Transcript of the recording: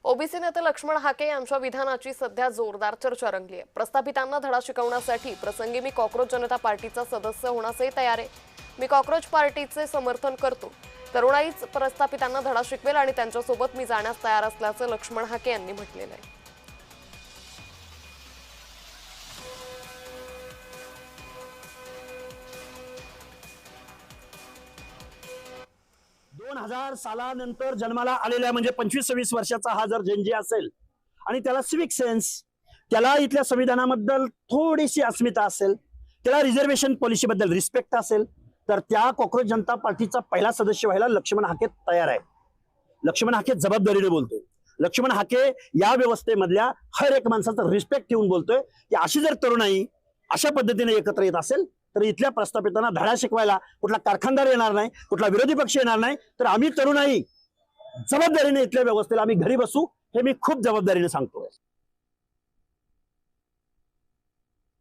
OBC नेते लक्ष्मण हाके यांच्या विधानाची सध्या जोरदार चर्चा रंगली आहे। प्रस्थापितांना धडा शिकवण्यासाठी प्रसंगी मी कॉकरोच जनता पार्टीचा सदस्य होण्यासही तयार आहे। मी कॉकरोच पार्टीचे समर्थन करतो। तरुणाईच प्रस्थापितांना धडा शिकवेल आणि त्यांच्यासोबत मी जाण्यास तयार असल्याचं लक्ष्मण हाके यांनी म्हटलेलं आहे। 2000 सालानंतर जन्माला आलेला म्हणजे 25-26 वर्षाचा हा जर जनजी असेल आणि त्याला सिविक सेन्स, त्याला इथल्या संविधानाबद्दल थोडीशी अस्मिता असेल, त्याला रिझर्वेशन पॉलिसीबद्दल रिस्पेक्ट असेल, तर त्या कॉकरोच जनता पार्टीचा पहिला सदस्य व्हायला लक्ष्मण हाके तयार आहे। लक्ष्मण हाके जबाबदारीने बोलतोय। लक्ष्मण हाके या व्यवस्थेमधल्या हर एक माणसाचा रिस्पेक्ट ठेवून बोलतोय की अशी जर तरुणाई अशा पद्धतीने एकत्र येत असेल तर इथल्या प्रस्थापितांना धडा शिकवायला कुठला कारखानदार येणार नाही, कुठला विरोधी पक्ष येणार नाही, तर आम्ही तरुणाई जबाबदारीने इथल्या व्यवस्थेला आम्ही घरी बसू, हे मी खूप जबाबदारीने सांगतोय।